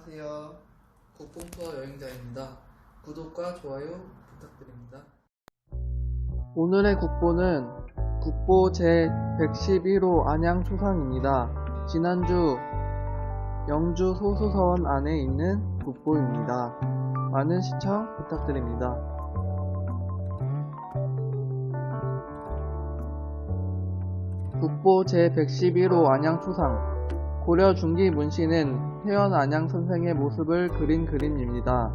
안녕하세요. 국뽕투어 여행자입니다. 구독과 좋아요 부탁드립니다. 오늘의 국보는 국보 제111호 안양초상입니다. 지난주 영주 소수서원 안에 있는 국보입니다. 많은 시청 부탁드립니다. 국보 제111호 안양초상. 고려 중기 문신은 태연 안양 선생의 모습을 그린 그림입니다.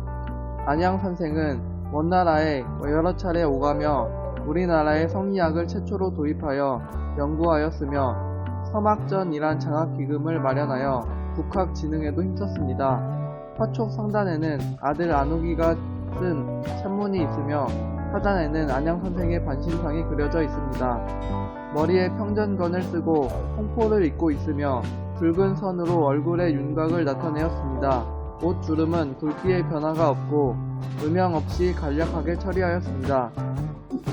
안양 선생은 원나라에 여러 차례 오가며 우리나라에 성리학을 최초로 도입하여 연구하였으며 서막전이란 장학기금을 마련하여 국학 진흥에도 힘썼습니다. 화촉 상단에는 아들 안우기가 쓴 찬문이 있으며 하단에는 안양 선생의 반신상이 그려져 있습니다. 머리에 평전건을 쓰고 홍포를 입고 있으며 붉은 선으로 얼굴의 윤곽을 나타내었습니다. 옷 주름은 굵기의 변화가 없고 음영 없이 간략하게 처리하였습니다.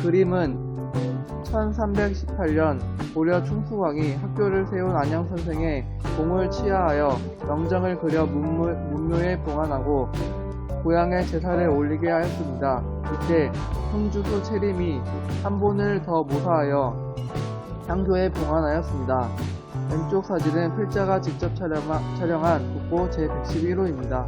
그림은 1318년 고려 충수왕이 학교를 세운 안양 선생의 공을 치하하여 영정을 그려 문묘에 봉안하고 고향에 제사를 올리게 하였습니다. 이때 흥주수 채림이 한 본을 더 모사하여 향교에 봉안하였습니다. 왼쪽 사진은 필자가 직접 촬영한 국보 제111호입니다.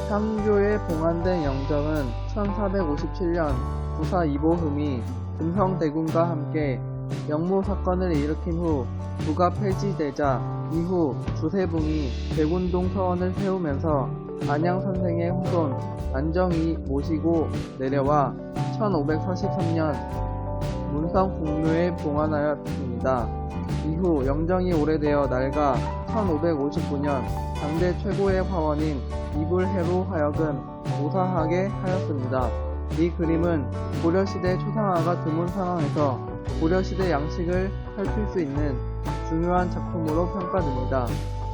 향교에 봉안된 영정은 1457년 부사 이보흠이 금성대군과 함께 영모 사건을 일으킨 후 부가 폐지되자 이후 주세붕이 대군동 서원을 세우면서 안양 선생의 후손 안정이 모시고 내려와 1543년 문성 궁묘에 봉안하였습니다. 이후 영정이 오래되어 낡아 1559년 당대 최고의 화원인 이불해로 하여금 모사하게 하였습니다. 이 그림은 고려시대 초상화가 드문 상황에서 고려시대 양식을 살필 수 있는 중요한 작품으로 평가됩니다.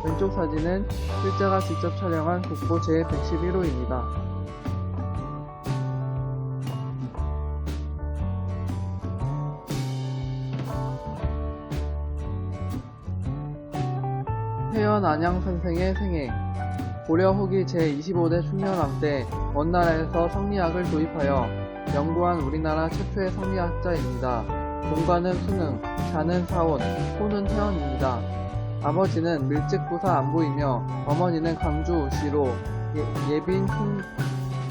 왼쪽 사진은 필자가 직접 촬영한 국보 제111호입니다. 태연 안양 선생의 생애. 고려 후기 제25대 충렬왕 때 원나라에서 성리학을 도입하여 연구한 우리나라 최초의 성리학자입니다. 본가는 수능, 자는 사원, 호는 태연입니다. 아버지는 밀직부사 안보이며 어머니는 강주시로 예빈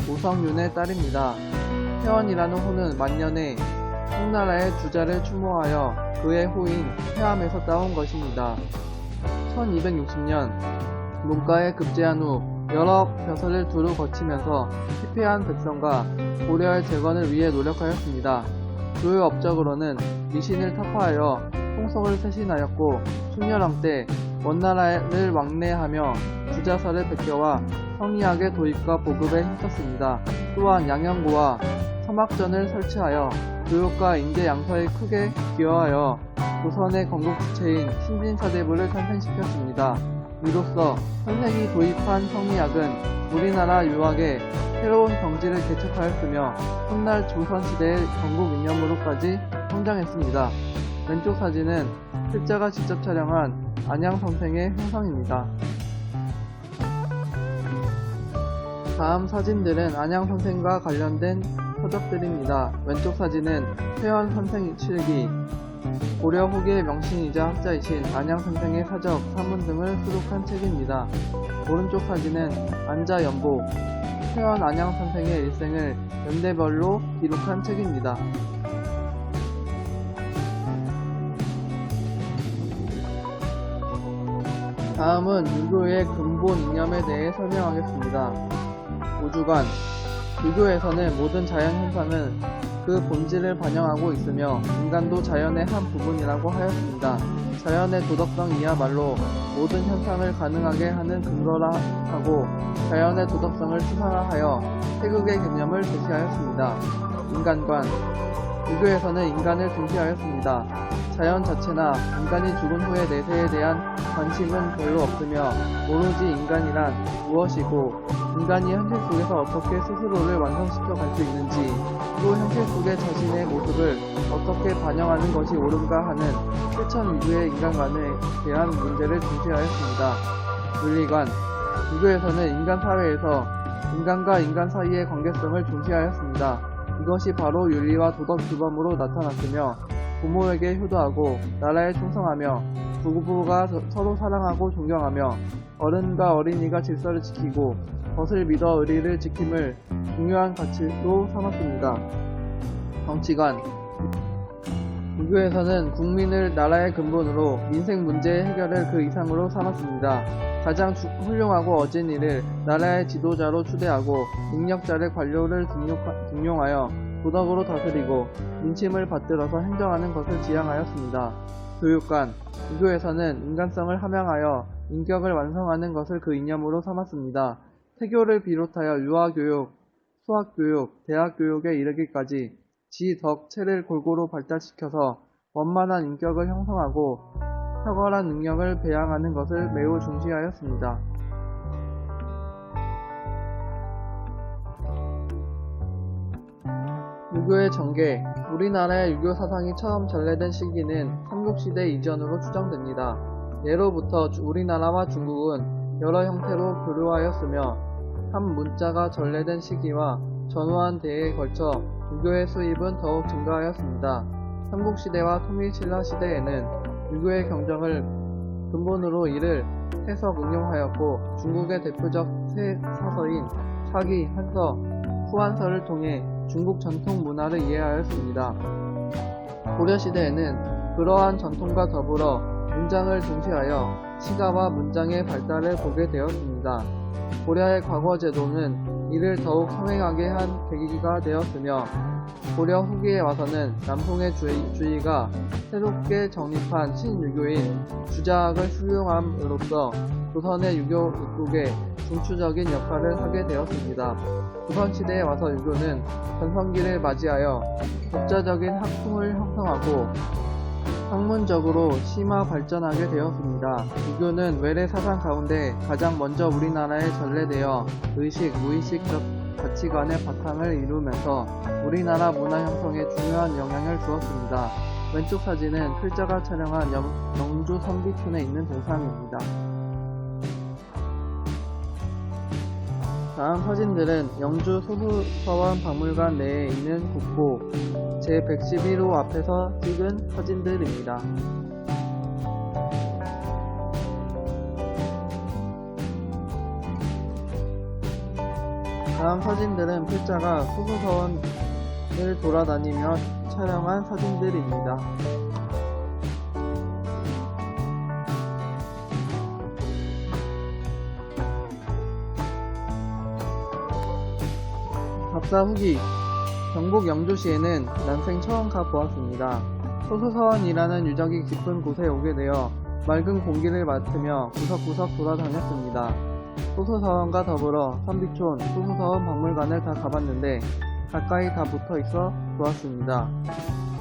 오성윤의 딸입니다. 태연이라는 호는 만년에 송나라의 주자를 추모하여 그의 호인 태암에서 따온 것입니다. 1260년 문과에 급제한 후 여러 벼슬을 두루 거치면서 피폐한 백성과 고려의 재건을 위해 노력하였습니다. 주요 업적으로는 미신을 타파하여 홍석을 쇄신하였고 충렬왕 때 원나라를 왕래하며 주자설을 베껴와 성리학의 도입과 보급에 힘썼습니다. 또한 양형고와 서막전을 설치하여 교육과 인재 양서에 크게 기여하여 조선의 건국주체인 신진사대부를 탄생시켰습니다. 이로써 선생이 도입한 성리학은 우리나라 유학에 새로운 경지를 개척하였으며 훗날 조선시대의 건국 이념으로까지 성장했습니다. 왼쪽 사진은 필자가 직접 촬영한 안양 선생의 형상입니다. 다음 사진들은 안양 선생과 관련된 서적들입니다. 왼쪽 사진은 태연 선생 실기, 고려 후기의 명신이자 학자이신 안양 선생의 사적, 사문 등을 수록한 책입니다. 오른쪽 사진은 안자연보, 태연 안양 선생의 일생을 연대별로 기록한 책입니다. 다음은 유교의 근본 이념에 대해 설명하겠습니다. 우주관. 유교에서는 모든 자연 현상은 그 본질을 반영하고 있으며 인간도 자연의 한 부분이라고 하였습니다. 자연의 도덕성이야말로 모든 현상을 가능하게 하는 근거라 하고 자연의 도덕성을 추상화하여 태극의 개념을 제시하였습니다. 인간관. 유교에서는 인간을 중시하였습니다. 자연 자체나 인간이 죽은 후의 내세에 대한 관심은 별로 없으며 오로지 인간이란 무엇이고 인간이 현실 속에서 어떻게 스스로를 완성시켜 갈 수 있는지 또 현실 속의 자신의 모습을 어떻게 반영하는 것이 옳은가 하는 실천 위주의 인간관에 대한 문제를 중시하였습니다. 윤리관, 유교에서는 인간 사회에서 인간과 인간 사이의 관계성을 중시하였습니다. 이것이 바로 윤리와 도덕 규범으로 나타났으며 부모에게 효도하고 나라에 충성하며 부부가 서로 사랑하고 존경하며 어른과 어린이가 질서를 지키고 벗을 믿어 의리를 지킴을 중요한 가치로 삼았습니다. 정치관, 유교에서는 국민을 나라의 근본으로 민생 문제 해결을 그 이상으로 삼았습니다. 가장 훌륭하고 어진 이를 나라의 지도자로 추대하고 능력자를 관료를 등용하여 도덕으로 다스리고 민심을 받들어서 행정하는 것을 지향하였습니다. 교육관, 유교에서는 인간성을 함양하여 인격을 완성하는 것을 그 이념으로 삼았습니다. 태교를 비롯하여 유아교육, 수학교육, 대학교육에 이르기까지 지, 덕, 체를 골고루 발달시켜서 원만한 인격을 형성하고 탁월한 능력을 배양하는 것을 매우 중시하였습니다. 유교의 전개, 우리나라의 유교 사상이 처음 전래된 시기는 삼국시대 이전으로 추정됩니다. 예로부터 우리나라와 중국은 여러 형태로 교류하였으며 한 문자가 전래된 시기와 전후한 대에 걸쳐 유교의 수입은 더욱 증가하였습니다. 삼국시대와 통일신라 시대에는 유교의 경정을 근본으로 이를 해석 응용하였고 중국의 대표적 세 사서인 사기, 한서, 후한서를 통해 중국 전통 문화를 이해하였습니다. 고려시대에는 그러한 전통과 더불어 문장을 중시하여 시가와 문장의 발달을 보게 되었습니다. 고려의 과거 제도는 이를 더욱 성행하게 한 계기가 되었으며 고려 후기에 와서는 남송의 주의가 새롭게 정립한 신유교인 주자학을 수용함으로써 조선의 유교 입국에 중추적인 역할을 하게 되었습니다. 조선시대에 와서 유교는 전성기를 맞이하여 독자적인 학풍을 형성하고 학문적으로 심화 발전하게 되었습니다. 유교는 외래 사상 가운데 가장 먼저 우리나라에 전래되어 의식, 무의식적 가치관의 바탕을 이루면서 우리나라 문화 형성에 중요한 영향을 주었습니다. 왼쪽 사진은 필자가 촬영한 영주 선비촌에 있는 동상입니다. 다음 사진들은 영주 소수서원 박물관 내에 있는 국보 제111호 앞에서 찍은 사진들입니다. 다음 사진들은 필자가 소수서원을 돌아다니며 촬영한 사진들입니다. 답사 후기, 경북 영주시에는 난생 처음 가보았습니다. 소수서원이라는 유적이 깊은 곳에 오게 되어 맑은 공기를 맡으며 구석구석 돌아다녔습니다. 소수서원과 더불어 선비촌, 소수서원 박물관을 다 가봤는데 가까이 다 붙어있어 좋았습니다.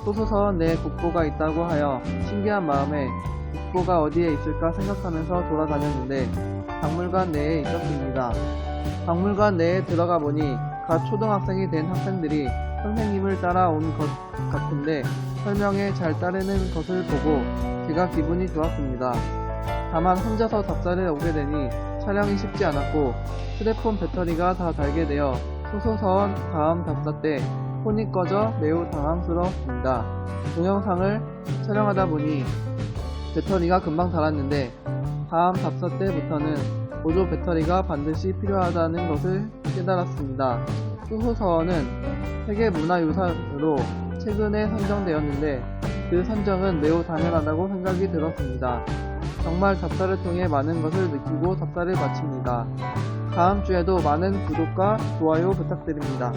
소수서원 내에 국보가 있다고 하여 신기한 마음에 국보가 어디에 있을까 생각하면서 돌아다녔는데 박물관 내에 있었습니다. 박물관 내에 들어가 보니 갓 초등학생이 된 학생들이 선생님을 따라온 것 같은데 설명에 잘 따르는 것을 보고 제가 기분이 좋았습니다. 다만 혼자서 답사를 오게 되니 촬영이 쉽지 않았고 휴대폰 배터리가 다 닳게 되어 소수서원 다음 답사 때 폰이 꺼져 매우 당황스러웠습니다. 동영상을 촬영하다 보니 배터리가 금방 닳았는데 다음 답사 때부터는 보조 배터리가 반드시 필요하다는 것을 깨달았습니다. 소수서원은 세계문화유산으로 최근에 선정되었는데 그 선정은 매우 당연하다고 생각이 들었습니다. 정말 답사를 통해 많은 것을 느끼고 답사를 마칩니다. 다음 주에도 많은 구독과 좋아요 부탁드립니다.